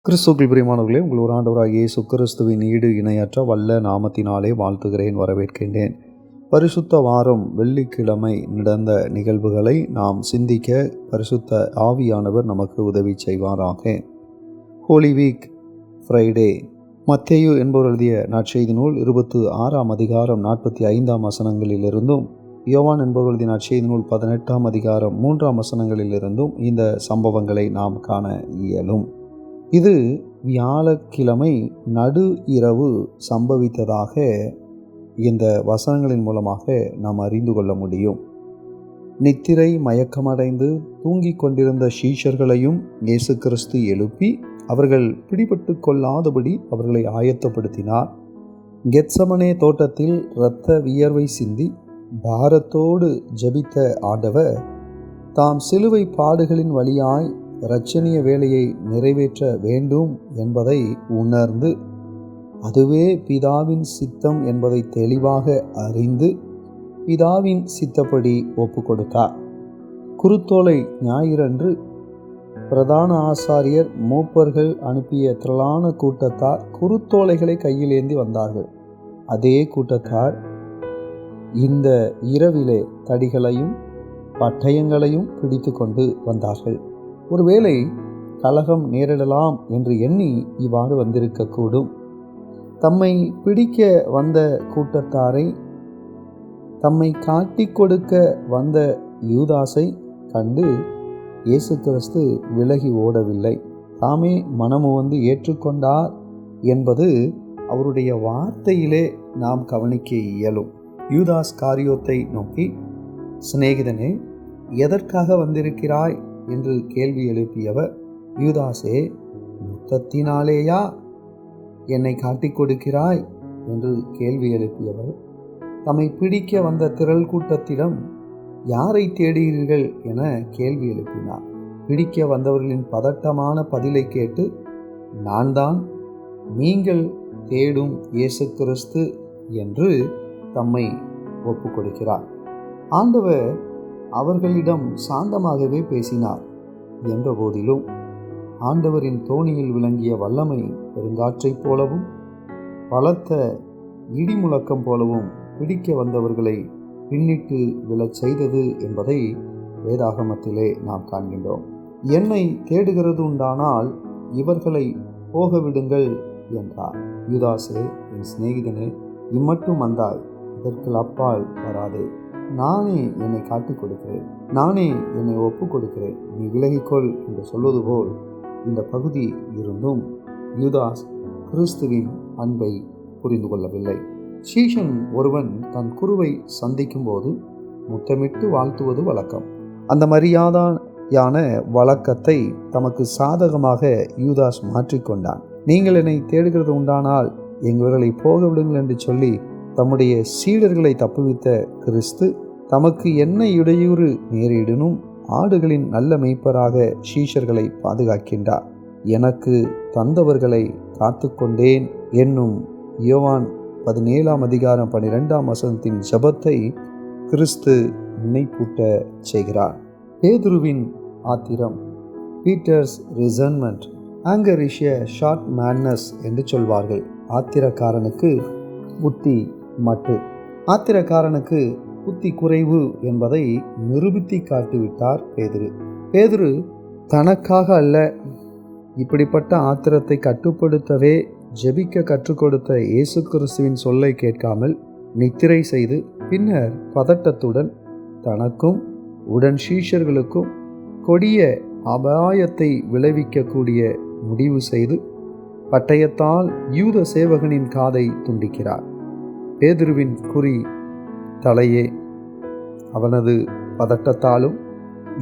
கிறிஸ்துவுக்குள் பிரியமானவர்களே, உங்கள் ஒரு ஆண்டவராகிய இயேசு கிறிஸ்துவின் ஈடு இணையற்ற வல்ல நாமத்தினாலே வாழ்த்துகிறேன், வரவேற்கின்றேன். பரிசுத்த வாரம் வெள்ளிக்கிழமை நடந்த நிகழ்வுகளை நாம் சிந்திக்க பரிசுத்த ஆவியானவர் நமக்கு உதவி செய்வாராக. Holy Week Friday. மத்தேயு என்பவர் எழுதிய நற்செய்தி நூல் 26ஆம் அதிகாரம் 45ஆம் வசனங்களிலிருந்தும், யோவான் என்பவர் எழுதிய நற்செய்தி நூல் 18ஆம் அதிகாரம் 3ஆம் வசனங்களிலிருந்தும் இந்த சம்பவங்களை நாம் காண இயலும். இது வியாழக்கிழமை நடு இரவு சம்பவித்ததாக இந்த வசனங்களின் மூலமாக நாம் அறிந்து கொள்ள முடியும். நித்திரை மயக்கமடைந்து தூங்கிக் கொண்டிருந்த சீஷர்களையும் இயேசு கிறிஸ்து எழுப்பி அவர்கள் பிடிபட்டு கொள்ளாதபடி அவர்களை ஆயத்தப்படுத்தினார். கெத்சமனே தோட்டத்தில் இரத்த வியர்வை சிந்தி பாரத்தோடு ஜெபித்த ஆண்டவர் தாம் சிலுவை பாடுகளின் வழியாய் இரட்சணிய வேலையை நிறைவேற்ற வேண்டும் என்பதை உணர்ந்து, அதுவே பிதாவின் சித்தம் என்பதை தெளிவாக அறிந்து பிதாவின் சித்தப்படி ஒப்பு கொடுத்தார். குருத்தோலை ஞாயிறன்று பிரதான ஆசாரியர் மூப்பர்கள் அனுப்பிய திரளான கூட்டத்தார் குருத்தோலைகளை கையில் ஏந்தி வந்தார்கள். அதே கூட்டத்தார் இந்த இரவிலே தடிகளையும் பட்டயங்களையும் பிடித்து கொண்டு வந்தார்கள். ஒருவேளை கலகம் நேரிடலாம் என்று எண்ணி இவ்வாறு வந்திருக்கக்கூடும். தம்மை பிடிக்க வந்த கூட்டத்தாரை தம்மை காட்டி கொடுக்க வந்த யூதாசை கண்டு இயேசு கிறிஸ்து விலகி ஓடவில்லை. தாமே மனமு வந்து ஏற்றுக்கொண்டார் என்பது அவருடைய வார்த்தையிலே நாம் கவனிக்க இயலும். யூதாஸ் காரியோத்தை நோக்கி, சிநேகிதனே, எதற்காக வந்திருக்கிறாய் என்று கேள்வி எழுப்பியவர், யூதாசே, முத்தத்தினாலேயா என்னை காட்டிக் கொடுக்கிறாய் என்று கேள்வி எழுப்பியவர், தம்மை பிடிக்க வந்த திரள் கூட்டத்திடம் யாரை தேடுகிறீர்கள் என கேள்வி எழுப்பினார். பிடிக்க வந்தவர்களின் பதட்டமான பதிலை கேட்டு, நான் தான் நீங்கள் தேடும் இயேசு கிறிஸ்து என்று தம்மை ஒப்பு கொடுக்கிறார். ஆண்டவர் அவர்களிடம் சாந்தமாகவே பேசினார் என்ற போதிலும் ஆண்டவரின் தோணியில் விளங்கிய வல்லமை பெருங்காற்றைப் போலவும் பலத்த இடிமுழக்கம் போலவும் பிடிக்க வந்தவர்களை பின்னிட்டு விழச் செய்தது என்பதை வேதாகமத்திலே நாம் காண்கின்றோம். என்னை தேடுகிறது உண்டானால் இவர்களை போக விடுங்கள் என்றார். யூதாசே, என் சிநேகிதனே, இம்மட்டும் வந்தாய், இதற்கு அப்பால் வராதே. நானே என்னை காட்டிக் கொடுக்கிறேன், நானே என்னை ஒப்பு கொடுக்கிறேன், நீ விலகிக்கொள் என்று சொல்வது போல் இந்த பகுதி இருந்தும் யூதாஸ் கிறிஸ்துவின் அன்பை புரிந்து கொள்ளவில்லை. சீஷன் ஒருவன் தன் குருவை சந்திக்கும் போது முத்தமிட்டு வாழ்த்துவது வழக்கம். அந்த மரியாதையான வழக்கத்தை தமக்கு சாதகமாக யூதாஸ் மாற்றிக்கொண்டான். நீங்கள் என்னை தேடுகிறது உண்டானால் எங்களை போக விடுங்கள் என்று சொல்லி தம்முடைய சீடர்களை தப்புவித்த கிறிஸ்து தமக்கு என்ன இடையூறு நேரிடனும் ஆடுகளின் நல்ல மேய்ப்பராக சீஷர்களை பாதுகாக்கின்றார். எனக்கு தந்தவர்களை காத்து கொண்டேன் என்னும் யோவான் 17ஆம் அதிகாரம் 12ஆம் வசனத்தின் ஜெபத்தை கிறிஸ்து நினைப்பூட்ட செய்கிறார். பேதுருவின் ஆத்திரம், Peter's resentment, anger is a short madness என்று சொல்வார்கள். ஆத்திரக்காரனுக்கு புத்தி மட்டு. ஆத்திரக்காரனுக்கு புத்தி குறைவு என்பதை நிரூபித்து காட்டிவிட்டார் பேதுரு. பேதுரு தனக்காக அல்ல, இப்படிப்பட்ட ஆத்திரத்தை கட்டுப்படுத்தவே ஜெபிக்க கற்றுக் கொடுத்த இயேசு கிறிஸ்துவின் சொல்லை கேட்காமல் நித்திரை செய்து பின்னர் பதட்டத்துடன் தனக்கும் உடன் சீஷர்களுக்கும் கொடிய அபாயத்தை விளைவிக்கக்கூடிய முடிவு செய்து பட்டயத்தால் யூத சேவகனின் காதை துண்டிக்கிறார். பேதுருவின் குறி தலையே. அவனது பதட்டத்தாலும்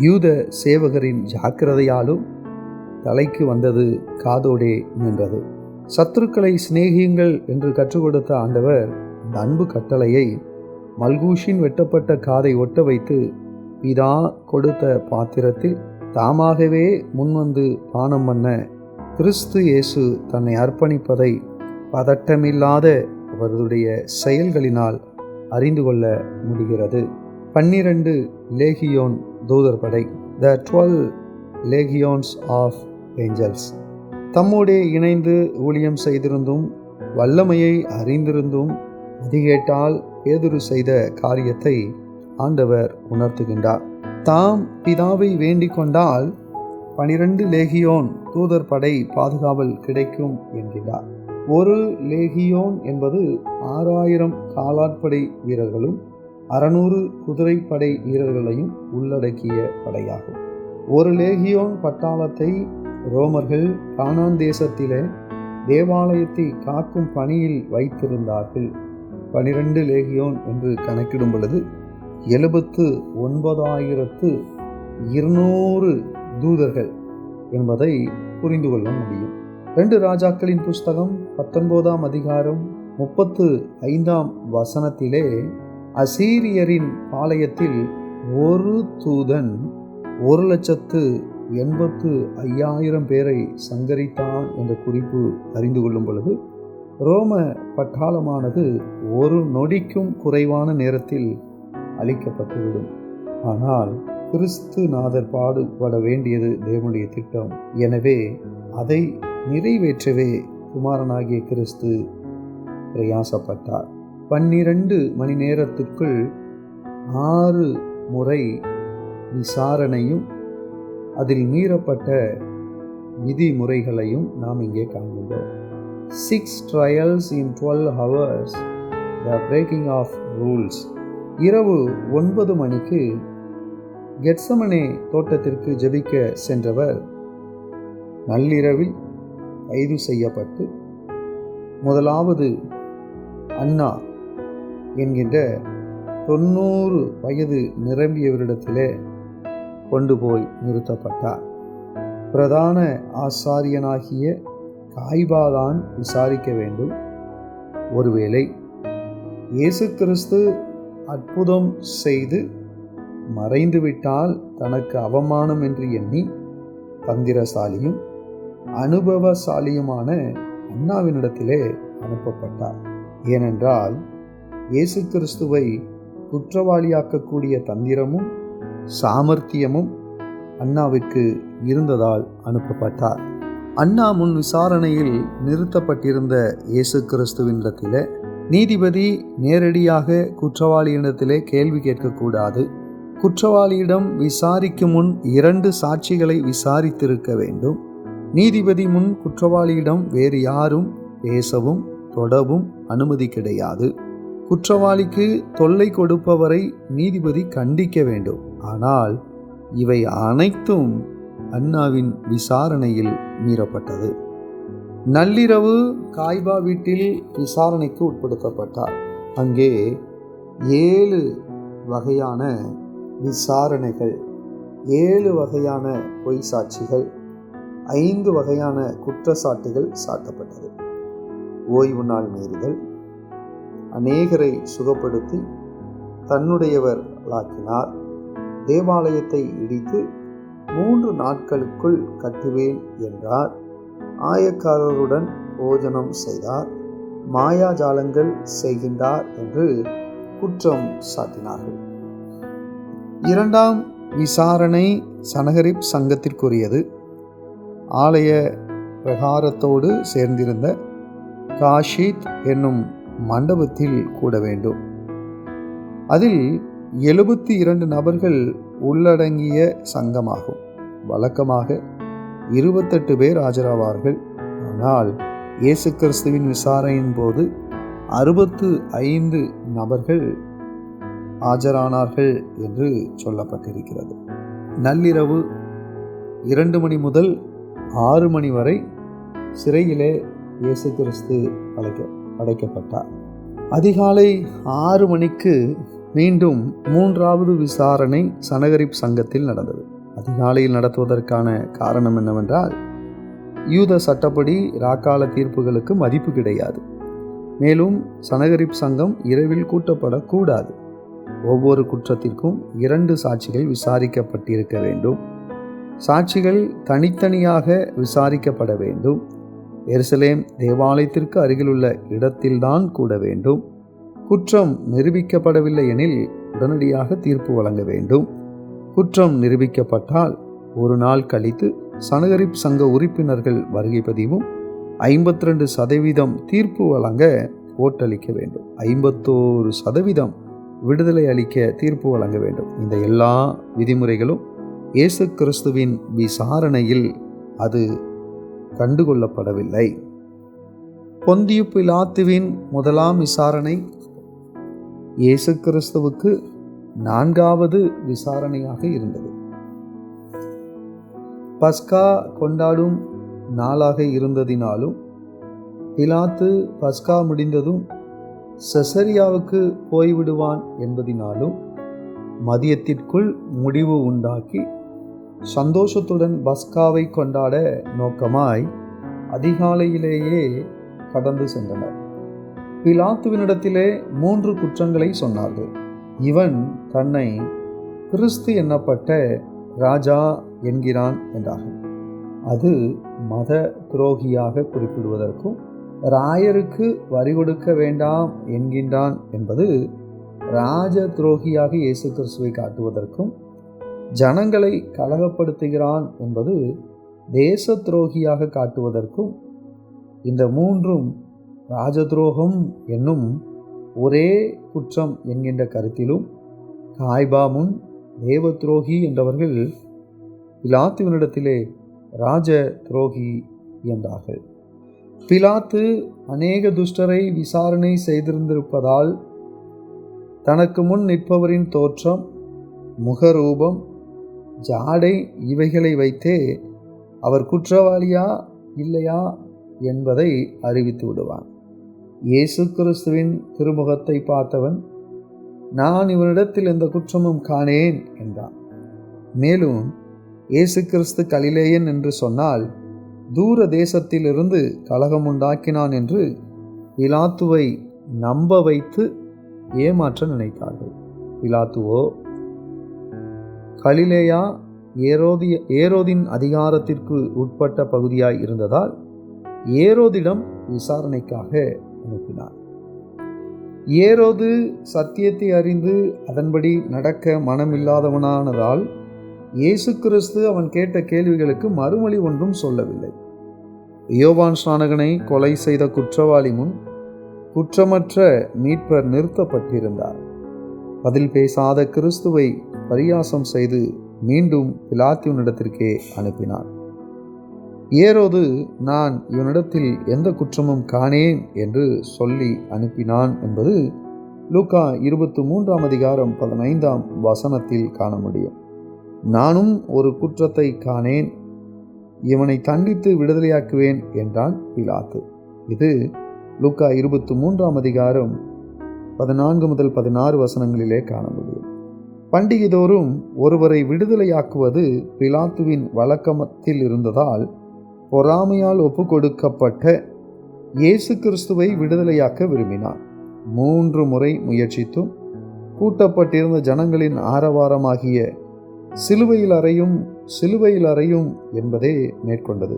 யூத சேவகரின் ஜாக்கிரதையாலும் தலைக்கு வந்தது காதோடே நின்றது. சத்துருக்களை சிநேகியுங்கள் என்று கற்றுக் கொடுத்த ஆண்டவர் அந்த அன்பு கட்டளையை மல்கூஷின் வெட்டப்பட்ட காதை ஒட்ட வைத்து பிதா கொடுத்த பாத்திரத்தில் தாமாகவே முன்வந்து பானம் பண்ண கிறிஸ்து இயேசு தன்னை அர்ப்பணிப்பதை பதட்டமில்லாத அவருடைய செயல்களினால் அறிந்து கொள்ள முடிகிறது. 12 லேகியோன் தூதர் படை, த 12 legions of angels. தம்மோடே இணைந்து ஊழியம் செய்திருந்தும் வல்லமையை அறிந்திருந்தும் அதிகேட்டால் பேதுரு செய்த காரியத்தை ஆண்டவர் உணர்த்துகின்றார். தாம் பிதாவை வேண்டிக் கொண்டால் 12 லேகியோன் தூதர் படை பாதுகாவல் கிடைக்கும் என்கிறார். ஒரு லேகியோன் என்பது 6000 காலாட்படை வீரர்களும் 600 குதிரைப்படை வீரர்களையும் உள்ளடக்கிய படையாகும். ஒரு லேகியோன் பட்டாளத்தை ரோமர்கள் கானான் தேசத்திலே தேவாலயத்தை காக்கும் பணியில் வைத்திருந்தார்கள். 12 லேகியோன் என்று கணக்கிடும் பொழுது 79,200 தூதர்கள் என்பதை புரிந்து கொள்ள முடியும். 2 ராஜாக்களின் புஸ்தகம் 19ஆம் அதிகாரம் 35ஆம் வசனத்திலே அசீரியரின் பாளையத்தில் ஒரு தூதன் 1,85,000 பேரை சங்கரித்தான் என்ற குறிப்பு அறிந்து கொள்ளும் பொழுது ரோம பட்டாளமானது ஒரு நொடிக்கும் குறைவான நேரத்தில் அழிக்கப்பட்டுவிடும். ஆனால் கிறிஸ்துநாதர் பாடுபட வேண்டியது தேவனுடைய திட்டம். எனவே அதை நிறைவேற்றவே குமாரனாகிய கிறிஸ்து பிரயாசப்பட்டார். 12 மணி நேரத்திற்குள் 6 முறை விசாரணையும் அதில் மீறப்பட்ட விதிமுறைகளையும் நாம் இங்கே காண்கின்றோம். 6 trials in 12 hours, the breaking of rules. இரவு 9 மணிக்கு கெத்சமனே தோட்டத்திற்கு ஜெபிக்க சென்றவர் நள்ளிரவில் கைது செய்யப்பட்டு முதலாவது அன்னா என்கின்ற 90 வயது நிரம்பியவரிடத்திலே கொண்டு போய் நிறுத்தப்பட்டார். பிரதான ஆசாரியனாகிய காய்பாதான் விசாரிக்க வேண்டும். ஒருவேளை இயேசு கிறிஸ்து அற்புதம் செய்து மறைந்துவிட்டால் தனக்கு அவமானம் என்று எண்ணி தந்திரசாலியும் அனுபவசாலியுமான அன்னாவினிடத்திலே அனுப்பப்பட்டார். ஏனென்றால் இயேசு கிறிஸ்துவை குற்றவாளியாக்கக்கூடிய தந்திரமும் சாமர்த்தியமும் அன்னாவிற்கு இருந்ததால் அனுப்பப்பட்டார். அன்னா முன் விசாரணையில் நிறுத்தப்பட்டிருந்த இயேசு கிறிஸ்துவினிடத்திலே நீதிபதி நேரடியாக குற்றவாளியிடத்திலே கேள்வி கேட்கக்கூடாது. குற்றவாளியிடம் விசாரிக்கும் முன் 2 சாட்சிகளை விசாரித்திருக்க வேண்டும். நீதிபதி முன் குற்றவாளியிடம் வேறு யாரும் பேசவும் தொடவும் அனுமதி கிடையாது. குற்றவாளிக்கு தொல்லை கொடுப்பவரை நீதிபதி கண்டிக்க வேண்டும். ஆனால் இவை அனைத்தும் அன்னாவின் விசாரணையில் மீறப்பட்டது. நள்ளிரவு காய்பா வீட்டில் விசாரணைக்கு உட்படுத்தப்பட்டார். அங்கே 7 வகையான விசாரணைகள், 7 வகையான பொய் சாட்சிகள், 5 வகையான குற்றச்சாட்டுகள் சாட்டப்பட்டது. ஓய்வு நாள் மீறுதல், அநேகரை சுகப்படுத்தி தன்னுடையவர்களாக்கினார், தேவாலயத்தை இடித்து 3 நாட்களுக்குள் கட்டுவேன் என்றார், ஆயக்காரருடன் போஜனம் செய்தார், மாயாஜாலங்கள் செய்கின்றார் என்று குற்றம் சாட்டினார்கள். 2ஆம் விசாரணை சனகரிப் சங்கத்திற்குரியது. ஆலய பிரகாரத்தோடு சேர்ந்திருந்த காஷீத் என்னும் மண்டபத்தில் கூட வேண்டும். அதில் 72 நபர்கள் உள்ளடங்கிய சங்கமாகும். வழக்கமாக 28 பேர் ஆஜராவார்கள். ஆனால் இயேசு கிறிஸ்துவின் விசாரணையின் போது 65 நபர்கள் ஆஜரானார்கள் என்று சொல்லப்பட்டிருக்கிறது. நள்ளிரவு 2 மணி முதல் 6 மணி வரை சிறையிலே இயேசு கிறிஸ்து அடைக்கப்பட்டார். அதிகாலை 6 மணிக்கு மீண்டும் 3வது விசாரணை சனகரிப் சங்கத்தில் நடந்தது. அதிகாலையில் நடத்துவதற்கான காரணம் என்னவென்றால், யூத சட்டப்படி ராக்கால தீர்ப்புகளுக்கு மதிப்பு கிடையாது. மேலும் சனகரிப் சங்கம் இரவில் கூட்டப்படக்கூடாது. ஒவ்வொரு குற்றத்திற்கும் 2 சாட்சிகள் விசாரிக்கப்பட்டிருக்க வேண்டும். சாட்சிகள் தனித்தனியாக விசாரிக்கப்பட வேண்டும். எருசலேம் தேவாலயத்திற்கு அருகிலுள்ள இடத்தில்தான் கூட வேண்டும். குற்றம் நிரூபிக்கப்படவில்லை எனில் உடனடியாக தீர்ப்பு வழங்க வேண்டும். குற்றம் நிரூபிக்கப்பட்டால் 1 நாள் கழித்து சனகரிப் சங்க உறுப்பினர்கள் வருகை பதிவும் 52% தீர்ப்பு வழங்க ஓட்டளிக்க வேண்டும். 51% விடுதலை அளிக்க தீர்ப்பு வழங்க வேண்டும். இந்த எல்லா விதிமுறைகளும் இயேசு கிறிஸ்துவின் விசாரணையில் அது கண்டுகொள்ளப்படவில்லை. பொந்தியு பிலாத்துவின் முதலாம் விசாரணை இயேசு கிறிஸ்துவுக்கு 4வது விசாரணையாக இருந்தது. பஸ்கா கொண்டாடும் நாளாக இருந்ததினாலும் பிலாத்து பஸ்கா முடிந்ததும் செசரியாவுக்கு போய்விடுவான் என்பதினாலும் மதியத்திற்குள் முடிவு உண்டாக்கி சந்தோஷத்துடன் பஸ்காவை கொண்டாட நோக்கமாய் அதிகாலையிலேயே கடந்து சென்றனர். பிலாத்துவினிடத்திலே 3 குற்றங்களை சொன்னார்கள். இவன் தன்னை கிறிஸ்து எண்ணப்பட்ட ராஜா என்கிறான் என்றார்கள். அது மத துரோகியாக குறிப்பிடுவதற்கும் ராயருக்கு வரி கொடுக்க வேண்டாம் என்கின்றான் என்பது ராஜ துரோகியாக இயேசு கிறிஸ்துவை காட்டுவதற்கும், ஜனங்களை கலகப்படுத்துகிறான் என்பது தேச துரோகியாக காட்டுவதற்கும், இந்த 3ம் ராஜ துரோகம் என்னும் ஒரே குற்றம் என்கின்ற கருத்திலும் காய்பாமுன் தேவ துரோகி என்றவர்கள் பிலாத்துவினிடத்திலே ராஜ துரோகி என்றார்கள். பிலாத்து அநேக துஷ்டரை விசாரணை செய்திருந்திருப்பதால் தனக்கு முன் நிற்பவரின் தோற்றம், முகரூபம், ஜாடை இவைகளை வைத்தே அவர் குற்றவாளியா இல்லையா என்பதை அறிவித்து விடுவான். இயேசு கிறிஸ்துவின் திருமுகத்தை பார்த்தவன், நான் இவனிடத்தில் எந்த குற்றமும் காணேன் என்றான். மேலும் இயேசு கிறிஸ்து கலிலேயன் என்று சொன்னால் தூர தேசத்திலிருந்து கலகம் உண்டாக்கினான் என்று பிலாத்துவை நம்ப வைத்து ஏமாற்ற நினைத்தார்கள். பிலாத்துவோ கலிலேயா ஏரோதின் அதிகாரத்திற்கு உட்பட்ட பகுதியாய் இருந்ததால் ஏரோதிடம் விசாரணைக்காக அனுப்பினார். ஏரோது சத்தியத்தை அறிந்து அதன்படி நடக்க மனமில்லாதவனானதால் இயேசு கிறிஸ்து அவன் கேட்ட கேள்விகளுக்கு மறுமொழி ஒன்றும் சொல்லவில்லை. யோவான் ஸ்நானகனை கொலை செய்த குற்றவாளி முன் குற்றமற்ற மீட்பர் நிறுத்தப்பட்டிருந்தார். பதில் பேசாத கிறிஸ்துவை பரியாசம் செய்து மீண்டும் பிலாத்துவினிடத்திற்கே அனுப்பினார். ஏரோது, நான் இவனிடத்தில் எந்த குற்றமும் காணேன் என்று சொல்லி அனுப்பினான் என்பது லூக்கா 23:15 காண முடியும். நானும் ஒரு குற்றத்தை காணேன், இவனை தண்டித்து விடுதலையாக்குவேன் என்றான் பிலாத்து. இது லூக்கா 23:14-16 காண முடியும். பண்டிகை தோறும் ஒருவரை விடுதலையாக்குவது பிலாத்துவின் வழக்கத்தில் இருந்ததால் பொறாமையால் ஒப்பு கொடுக்கப்பட்ட இயேசு கிறிஸ்துவை விடுதலையாக்க விரும்பினார். 3 முறை முயற்சித்தும் கூட்டப்பட்டிருந்த ஜனங்களின் ஆரவாரமாகிய சிலுவையில் அறையும் என்பதே மேற்கொண்டது.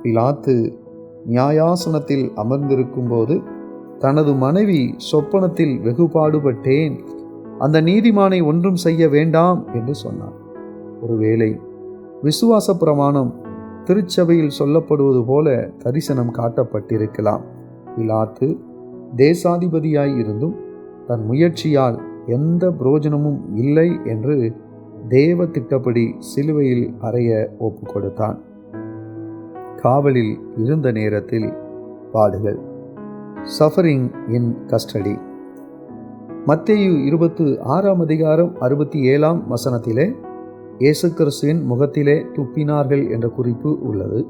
பிலாத்து நியாயாசனத்தில் அமர்ந்திருக்கும் போது தனது மனைவி சொப்பனத்தில் வெகுபாடுபட்டேன், அந்த நீதிமானை ஒன்றும் செய்ய வேண்டாம் என்று சொன்னார். ஒருவேளை விசுவாச பிரமாணம் திருச்சபையில் சொல்லப்படுவது போல தரிசனம் காட்டப்பட்டிருக்கலாம். பிலாத்து தேசாதிபதியாய் இருந்தும் தன் முயற்சியால் எந்த பிரயோஜனமும் இல்லை என்று தேவ திட்டப்படி சிலுவையில் அறைய ஒப்பு கொடுத்தான். காவலில் இருந்த நேரத்தில் பாடுகள். சஃபரிங் இன் கஸ்டடி. மத்தேயு 26:67 இயேசு கிறிஸ்துவின் முகத்திலே துப்பினார்கள் என்ற குறிப்பு உள்ளது.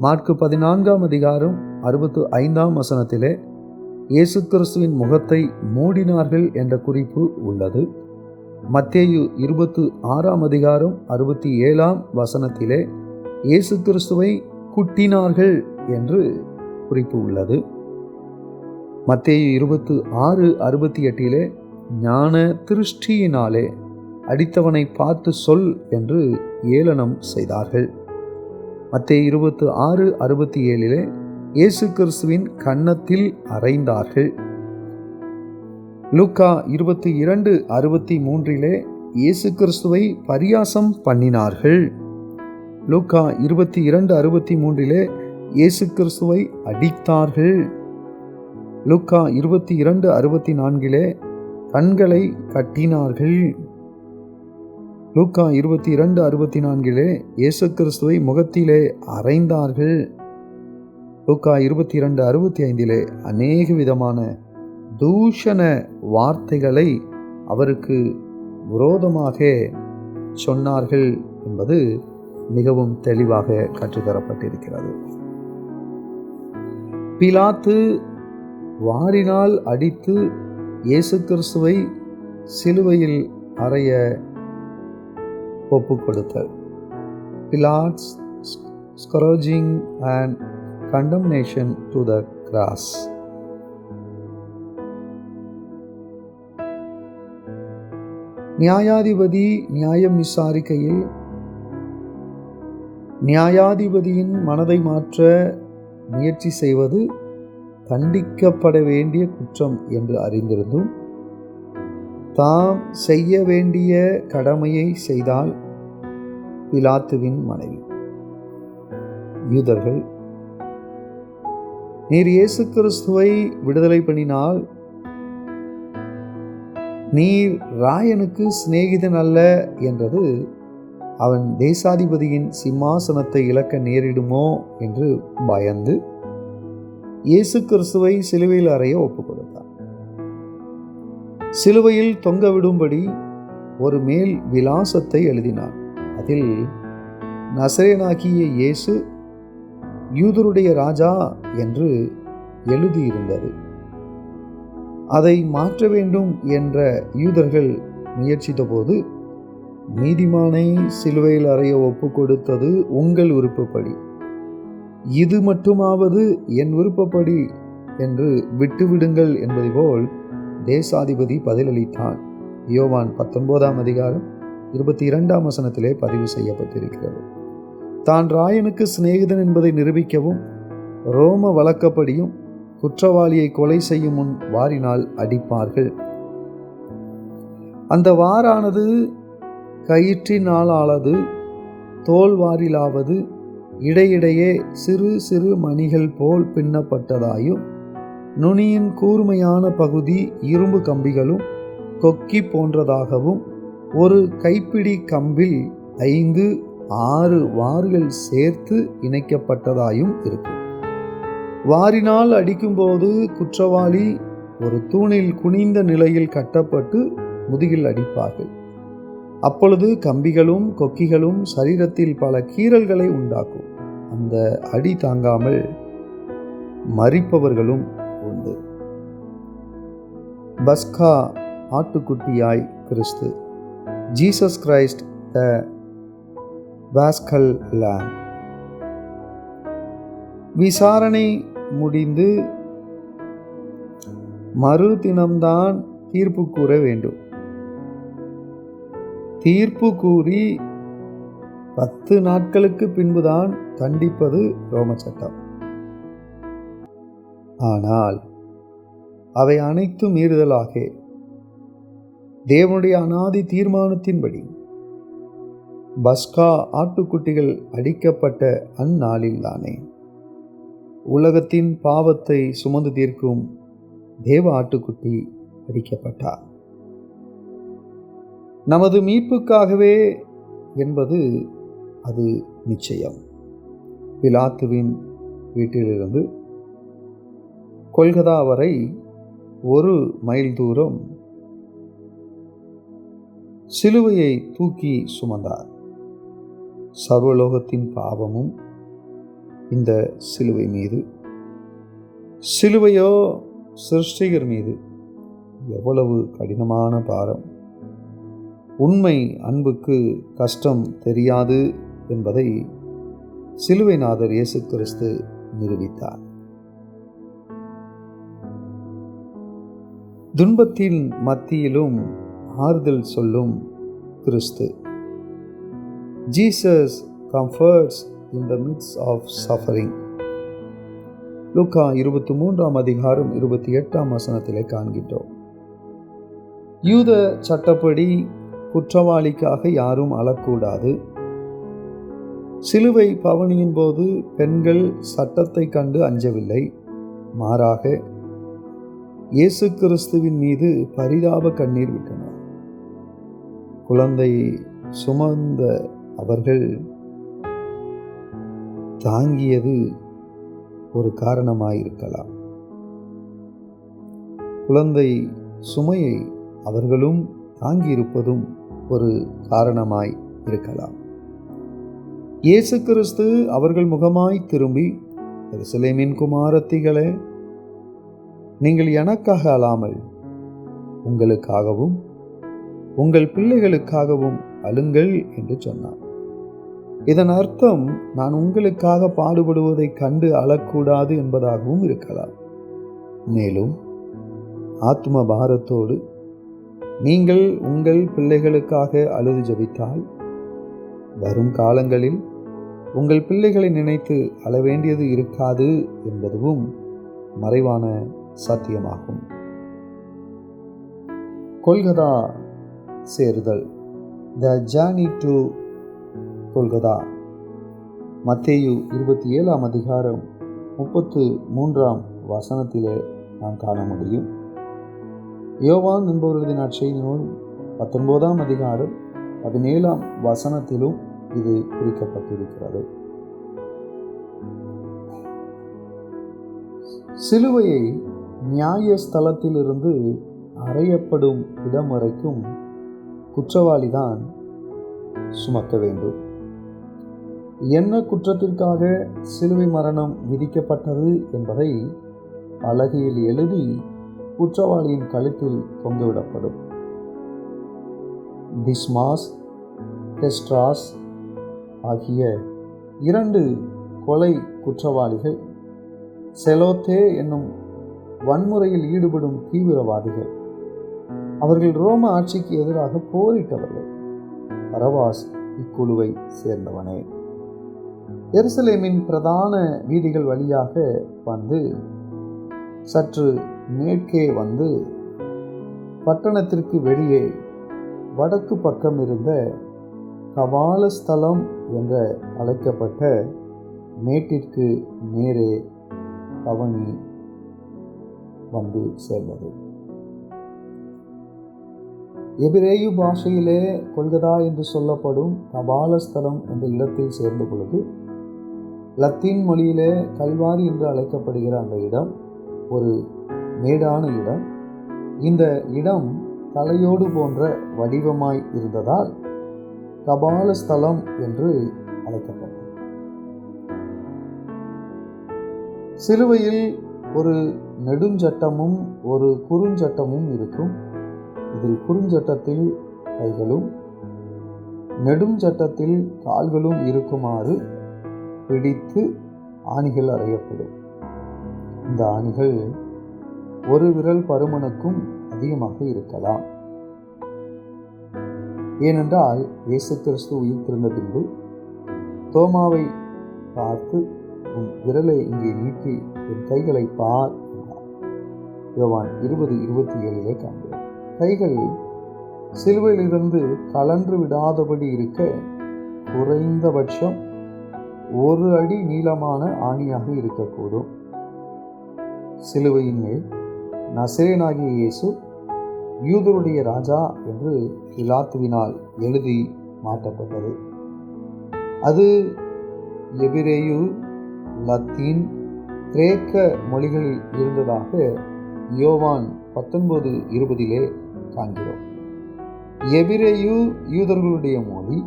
மாற்கு 14:65 இயேசு கிறிஸ்துவின் முகத்தை மூடினார்கள் என்ற குறிப்பு உள்ளது. மத்தேயு 26:67 இயேசு கிறிஸ்துவை குட்டினார்கள் என்று குறிப்பு உள்ளது. மத்தேயு 26:68 ஞான திருஷ்டியினாலே அடித்தவனை பார்த்து சொல் என்று ஏளனம் செய்தார்கள். மத்தேயு 26:67 இயேசு கிறிஸ்துவின் கன்னத்தில் அறைந்தார்கள். லூக்கா 22:63 இயேசு கிறிஸ்துவை பரியாசம் பண்ணினார்கள். லூக்கா 22:63 இயேசு கிறிஸ்துவை அடித்தார்கள். லூக்கா 22:64 கண்களை கட்டினார்கள். லூக்கா 22:64 இயேசு கிறிஸ்துவை முகத்திலே அறைந்தார்கள். லூக்கா 22:65 அநேக விதமான தூஷண வார்த்தைகளை அவருக்கு விரோதமாக சொன்னார்கள் என்பது மிகவும் தெளிவாக கற்றுத்தரப்பட்டிருக்கிறது. பிலாத்து வாரினால் அடித்து இயேசு கிறிஸ்துவை சிலுவையில் அறைய ஒப்பு கொடுத்தார். Pilate's scourging and condemnation to the cross. நியாயாதிபதி நியாயம் விசாரிக்கையில் நியாயாதிபதியின் மனதை மாற்ற முயற்சி செய்வது கண்டிக்கப்பட வேண்டிய குற்றம் என்று அறிந்திருந்தும் தாம் செய்ய வேண்டிய கடமையை செய்தால் பிலாத்துவின் மனைவி. யூதர்கள், நீர் இயேசு கிறிஸ்துவை விடுதலை பண்ணினால் நீர் ராயனுக்கு சிநேகிதன் அல்ல என்றது அவன் தேசாதிபதியின் சிம்மாசனத்தை இழக்க நேரிடுமோ என்று பயந்து இயேசு கிறிஸ்துவை சிலுவையில் அறைய ஒப்புக் கொடுத்தார். சிலுவையில் தொங்கவிடும்படி ஒரு மேல் விலாசத்தை எழுதினார். அதில் நசரேயனாகிய இயேசு யூதருடைய ராஜா என்று எழுதியிருந்தது. அதை மாற்ற வேண்டும் என்ற யூதர்கள் முயற்சித்த போது, நீதிமானை சிலுவையில் அறைய ஒப்பு கொடுத்தது உங்கள் விருப்பப்படி, இது மட்டுமாவது என் விருப்பப்படி என்று விட்டுவிடுங்கள் என்பது போல் தேசாதிபதி பதிலளித்தான். யோவான் 19:22 பதிவு செய்யப்பட்டிருக்கிறது. தான் ராயனுக்கு சிநேகிதன் என்பதை நிரூபிக்கவும் ரோம வழக்கப்படியும் குற்றவாளியை கொலை செய்யும் முன் வாரினால் அடிப்பார்கள். அந்த வாரானது கயிற்றினாலாவது தோல் வாரிலாவது இடையிடையே சிறு சிறு மணிகள் போல் பின்னப்பட்டதாயும் நுனியின் கூர்மையான பகுதி இரும்பு கம்பிகளும் கொக்கி போன்றதாகவும் ஒரு கைப்பிடி கம்பில் 5-6 வார்கள் சேர்த்து இணைக்கப்பட்டதாயும் இருக்கும். வாரினால் அடிக்கும்போது குற்றவாளி ஒரு தூணில் குனிந்த நிலையில் கட்டப்பட்டு முதுகில் அடிப்பார்கள். அப்பொழுது கம்பிகளும் கொக்கிகளும் சரீரத்தில் பல கீறல்களை உண்டாக்கும். அந்த அடி தாங்காமல் மரிப்பவர்களும் உண்டு. பஸ்கா ஆட்டுக்குட்டியாய் கிறிஸ்து, ஜீசஸ் கிரைஸ்ட் த பாஸ்கல் லாம். விசாரணை முடிந்து மறுதினம்தான் தீர்ப்பு கூற வேண்டும். தீர்ப்பு கூறி 10 நாட்களுக்கு பின்புதான் தண்டிப்பது ரோம சட்டம். ஆனால் அவை அனைத்தும் மீறுதலாக தேவனுடைய அநாதி தீர்மானத்தின்படி பஸ்கா ஆட்டுக்குட்டிகள் அடிக்கப்பட்ட அந்நாளில்தானே உலகத்தின் பாவத்தை சுமந்து தீர்க்கும் தேவ ஆட்டுக்குட்டி அடிக்கப்பட்டார். நமது மீட்புக்காகவே என்பது அது நிச்சயம். பிலாத்துவின் வீட்டிலிருந்து கொல்கதா வரை 1 மைல் தூரம் சிலுவையை தூக்கி சுமந்தார். சர்வலோகத்தின் பாவமும் இந்த சிலுவை மீது, சிலுவையோ சிருஷ்டிகர் மீது எவ்வளவு கடினமான பாரம். உண்மை அன்புக்கு கஷ்டம் தெரியாது என்பதை சிலுவைநாதர் இயேசு கிறிஸ்து நிரூபித்தார். துன்பத்தின் மத்தியிலும் ஆறுதல் சொல்லும் கிறிஸ்து. Jesus comforts in the midst of suffering. லூக்கா 23:28 காண்கின்றோம். யூத சட்டப்படி குற்றவாளிக்காக யாரும் அழக்கூடாது. சிலுவை பவனியின் போது பெண்கள் சட்டத்தை கண்டு அஞ்சவில்லை, மாறாக இயேசு கிறிஸ்துவின் மீது பரிதாப கண்ணீர் விட்டனர். குழந்தை சுமந்த அவர்கள் தாங்கியது ஒரு காரணமாயிருக்கலாம். குழந்தை சுமையை அவர்களும் தாங்கியிருப்பதும் ஒரு காரணமாய் இருக்கலாம். இயேசு கிறிஸ்து அவர்கள் முகமாய் திரும்பி, எருசலேமின் குமாரத்திகளே, நீங்கள் எனக்காக அழாமல் உங்களுக்காகவும் உங்கள் பிள்ளைகளுக்காகவும் அழுங்கள் என்று சொன்னார். இதன் அர்த்தம் நான் உங்களுக்காக பாடுபடுவதை கண்டு அழக்கூடாது என்பதாகவும் இருக்கலாம். மேலும் ஆத்ம பாரத்தோடு நீங்கள் உங்கள் பிள்ளைகளுக்காக அழுது ஜெபித்தால் வரும் காலங்களில் உங்கள் பிள்ளைகளை நினைத்து அழ வேண்டியது இருக்காது என்பதும் மறைவான சத்தியமாகும். கொல்கத்தா சேருதல், த ஜர்னி டு கொல்கத்தா. மத்தேயு 27 அதிகாரம் 33 வசனத்திலே நாம் காண முடியும். யோவான் என்பவரது நற்செய்தி நூல் 19 அதிகாரம் 17 வசனத்திலும் இது குறிக்கப்பட்டிருக்கிறது. சிலுவையை நியாயஸ்தலத்திலிருந்து அறையப்படும் இடம் வரைக்கும் குற்றவாளிதான் சுமக்க வேண்டும். என்ன குற்றத்திற்காக சிலுவை மரணம் விதிக்கப்பட்டது என்பதை பலகையில் எழுதி குற்றவாளியின் கழுத்தில் தொங்கவிடப்படும். டிஸ்மாஸ், பெஸ்ட்ராஸ் ஆகிய 2 கொலை குற்றவாளிகள் செலோத்தே என்னும் வன்முறையில் ஈடுபடும் தீவிரவாதிகள். அவர்கள் ரோம ஆட்சிக்கு எதிராக போரிட்டவர்கள். பரபாஸ் இக்குழுவை சேர்ந்தவனே. எருசலேமின் பிரதான வீதிகள் வழியாக வந்து சற்று மேற்கே வந்து பட்டணத்திற்கு வெளியே வடக்கு பக்கம் இருந்த கபாலஸ்தலம் என்று அழைக்கப்பட்ட மேட்டிற்கு நேரே பவனி வந்து சேர்ந்தது. எபிரேயு பாஷையிலே கொல்கத்தா என்று சொல்லப்படும் கபாலஸ்தலம் என்ற இடத்தில் சேர்ந்த பொழுது, லத்தீன் மொழியிலே கல்வாரி என்று அழைக்கப்படுகிற அந்த இடம் ஒரு மேடான இடம். இந்த இடம் தலையோடு போன்ற வடிவமாய் இருந்ததால் கபாலஸ்தலம் என்று அழைக்கப்பட்டது. சிலுவையில் ஒரு நெடுஞ்சட்டமும் ஒரு குறுஞ்சட்டமும் இருக்கும். இதில் குறுஞ்சட்டத்தில் கைகளும் நெடுஞ்சட்டத்தில் கால்களும் இருக்குமாறு பிடித்து ஆணிகள் அறையப்படும். இந்த ஆணிகள் ஒரு விரல் பருமனுக்கும் அதிகமாக இருக்கலாம். ஏனென்றால் இயேசு கிறிஸ்து உயிர்த்தெழுந்த பின்பு தோமாவை பார்த்து, உன் விரலை இங்கே நீட்டி என் கைகளை பார் என்றார். யோவான் 20:27 காண்கிறோம். கைகள் சிலுவையிலிருந்து கலன்று விடாதபடி இருக்க குறைந்தபட்சம் 1 அடி நீளமான ஆணியாக இருக்கக்கூடும். சிலுவையின் மேல் நசரேயனாகிய இயேசு யூதருடைய ராஜா என்று பிலாத்துவினால் எழுதி மாற்றப்பட்டது. அது எபிரேயு, லத்தீன், கிரேக்க மொழிகளில் இருந்ததாக யோவான் 19:20 காண்கிறோம். எபிரேயு யூதர்களுடைய மொழி,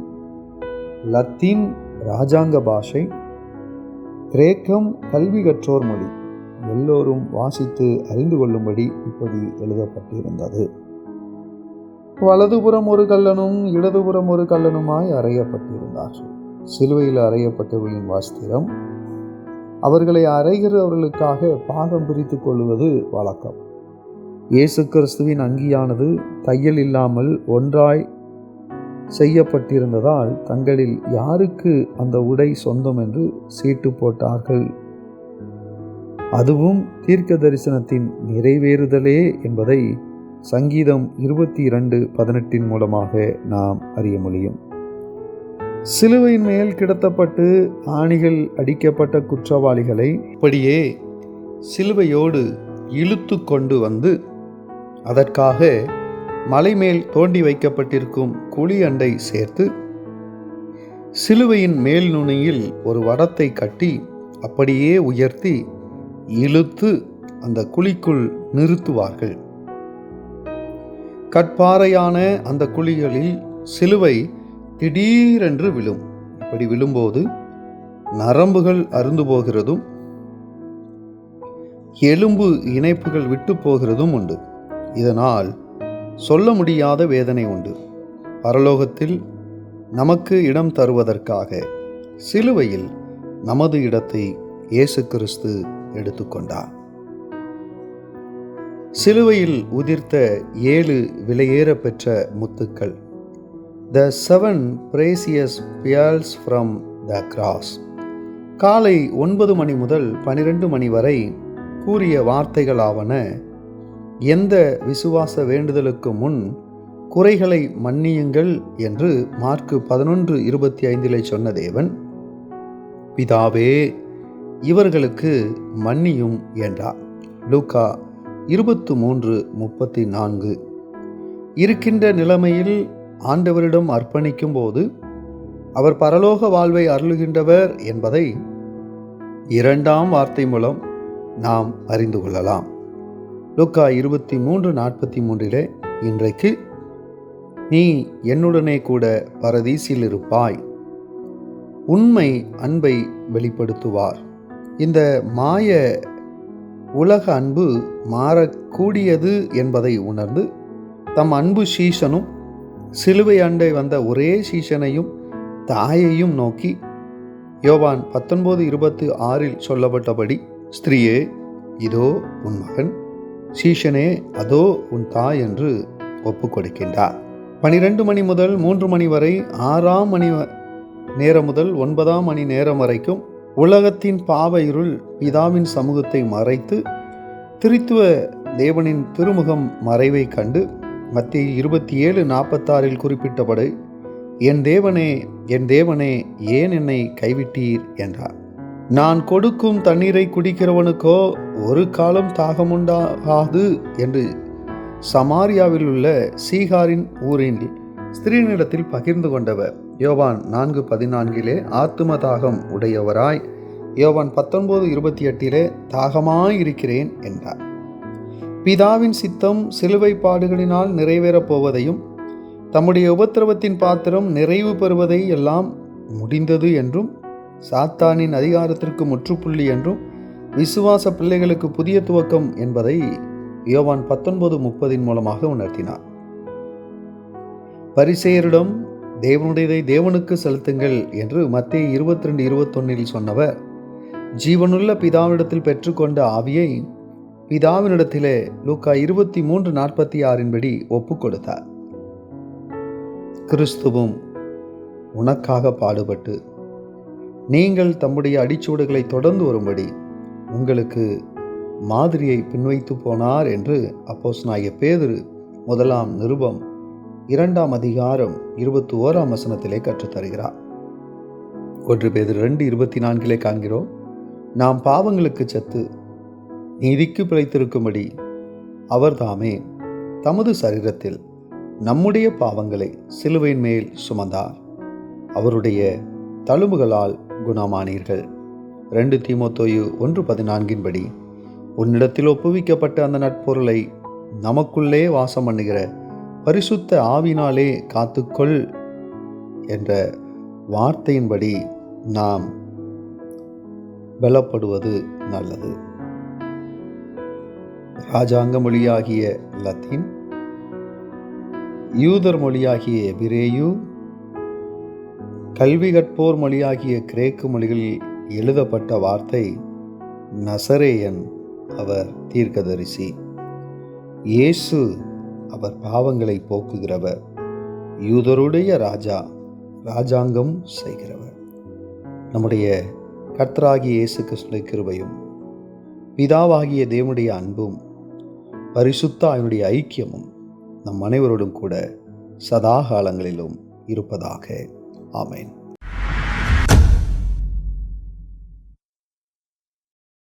லத்தீன் ராஜாங்க பாஷை, கிரேக்கம் கல்வி கற்றோர் மொழி. எல்லோரும் வாசித்து அறிந்து கொள்ளும்படி இப்படி எழுதப்பட்டிருந்தது. வலதுபுறம் ஒரு கல்லனும் இடதுபுறம் ஒரு கல்லனுமாய் அறையப்பட்டிருந்தார்கள். சிலுவையில் அறையப்பட்டவர்களின் வஸ்திரம் அவர்களை அறைகிறவர்களுக்காக பாகம் பிரித்து கொள்வது வழக்கம். இயேசு கிறிஸ்துவின் அங்கியானது தையல் இல்லாமல் ஒன்றாய் செய்யப்பட்டிருந்ததால் தங்களில் யாருக்கு அந்த உடை சொந்தம் என்று சீட்டு போட்டார்கள். அதுவும் தீர்க்க தரிசனத்தின் நிறைவேறுதலே என்பதை சங்கீதம் 22:18 மூலமாக நாம் அறிய முடியும். சிலுவையின் மேல் கிடத்தப்பட்டு ஆணிகள் அடிக்கப்பட்ட குற்றவாளிகளை இப்படியே சிலுவையோடு இழுத்து கொண்டு வந்து அதற்காக மலை மேல் தோண்டி வைக்கப்பட்டிருக்கும் குழி அண்டை சேர்த்து சிலுவையின் மேல் நுனியில் ஒரு வடத்தை கட்டி அப்படியே உயர்த்தி இழுத்து அந்த குழிக்குள் நிறுத்துவார்கள். கற்பாறையான அந்த குழிகளில் சிலுவை திடீரென்று விழும். இப்படி விழும்போது நரம்புகள் அருந்து போகிறதும் எலும்பு இணைப்புகள் விட்டு போகிறதும் உண்டு. இதனால் சொல்ல முடியாத வேதனை உண்டு. பரலோகத்தில் நமக்கு இடம் தருவதற்காக சிலுவையில் நமது இடத்தை இயேசு கிறிஸ்து எடுத்துக்கொண்டார். சிலுவையில் உதிர்த்த 7 விலையேற பெற்ற முத்துக்கள், The 7 precious pearls from the cross. காலை 9 மணி முதல் 12 மணி வரை கூறிய வார்த்தைகளாவன: எந்த விசுவாச வேண்டுதலுக்கு முன் குறைகளை மன்னியுங்கள் என்று மார்க்கு 11:25 சொன்ன தேவன், பிதாவே இவர்களுக்கு மன்னியும் என்றார். லூக்கா 23:34. இருக்கின்ற நிலைமையில் ஆண்டவரிடம் அர்ப்பணிக்கும் போது அவர் பரலோக வாழ்வை அருளுகின்றவர் என்பதை 2ஆம் வார்த்தை மூலம் நாம் அறிந்து கொள்ளலாம். லூக்கா 23:43 இன்றைக்கு நீ என்னுடனே கூட பரதீசில் இருப்பாய். உண்மை அன்பை வெளிப்படுத்துவார். இந்த மாய உலக அன்பு மாறக்கூடியது என்பதை உணர்ந்து தம் அன்பு சீஷனும் சிலுவை அண்டை வந்த ஒரே சீஷனையும் தாயையும் நோக்கி யோவான் 19:26 சொல்லப்பட்டபடி, ஸ்திரீயே இதோ உன் மகன், சீஷனே அதோ உன் தாய் என்று ஒப்பு கொடுக்கின்றார். 12 மணி முதல் 3 மணி வரை, 6ஆம் மணி நேரம் முதல் 9ஆம் மணி நேரம் வரைக்கும் உலகத்தின் பாவ இருள் பிதாவின் சமூகத்தை மறைத்து திரித்துவ தேவனின் திருமுகம் மறைவை கண்டு மத்தேயு 27:46 குறிப்பிட்டபடி, என் தேவனே என் தேவனே ஏன் என்னை கைவிட்டீர் என்றார். நான் கொடுக்கும் தண்ணீரை குடிக்கிறவனுக்கோ ஒரு காலம் தாகமுண்டாகாது என்று சமாரியாவில் உள்ள சீகாரின் ஊரின் ஸ்திரீனிடத்தில் பகிர்ந்து கொண்டவர். யோவான் 4:14 ஆத்தும தாகம் உடையவராய், யோவான் 19:28 தாகமாயிருக்கிறேன் என்றார். பிதாவின் சித்தம் சிலுவை பாடுகளினால் நிறைவேறப் போவதையும் தம்முடைய உபத்திரவத்தின் பாத்திரம் நிறைவு பெறுவதை எல்லாம் முடிந்தது என்றும், சாத்தானின் அதிகாரத்திற்கு முற்றுப்புள்ளி என்றும், விசுவாச பிள்ளைகளுக்கு புதிய துவக்கம் என்பதை யோவான் 19:30 மூலமாக உணர்த்தினார். பரிசேயரிடம் தேவனுடையதை தேவனுக்கு செலுத்துங்கள் என்று மத்தேயு 22:21 சொன்னவர், ஜீவனுள்ள பிதாவினிடத்தில் பெற்றுக்கொண்ட ஆவியை பிதாவினிடத்திலே லூக்கா 23:46 படி ஒப்பு கொடுத்தார். கிறிஸ்துவும் உனக்காக பாடுபட்டு நீங்கள் தம்முடைய அடிச்சூடுகளை தொடர்ந்து வரும்படி உங்களுக்கு மாதிரியை பின்வைத்து போனார் என்று அப்போஸ்தலனாகிய பேதுரு 1ஆம் நிருபம் 2ஆம் அதிகாரம் 21ஆம் வசனத்திலே கற்றுத்தருகிறார். 1 பேதுரு 2:24 காண்கிறோம், நாம் பாவங்களுக்கு செத்து நீதிக்கு பிழைத்திருக்கும்படி அவர் தாமே தமது சரீரத்தில் நம்முடைய பாவங்களை சிலுவையின் மேல் சுமந்தார், அவருடைய தழும்புகளால் குணமானீர்கள். 2 தீமோத்தேயு 1:14 படி, உன்னிடத்தில் ஒப்புவிக்கப்பட்ட அந்த நட்பொருளை நமக்குள்ளே வாசம் பண்ணுகிற பரிசுத்த ஆவினாலே காத்துக்கொள் என்ற வார்த்தையின்படி நாம் பலப்படுவது நல்லது. ராஜாங்க மொழியாகிய லத்தீன், யூதர் மொழியாகிய எபிரேயு, கல்வி கற்போர் மொழியாகிய கிரேக்கு மொழிகளில் எழுதப்பட்ட வார்த்தை நசரேயன், அவர் தீர்க்கதரிசி. இயேசு அவர் பாவங்களை போக்குகிறவர், யூதருடைய ராஜா, ராஜாங்கம் செய்கிறவர். நம்முடைய கர்த்தராகிய இயேசு கிறிஸ்துவின் கிருபையும் பிதாவாகிய தேவனுடைய அன்பும் பரிசுத்த ஆவியுடைய ஐக்கியமும் நம் அனைவரோடும் கூட சதா காலங்களிலும் இருப்பதாக. ஆமென்.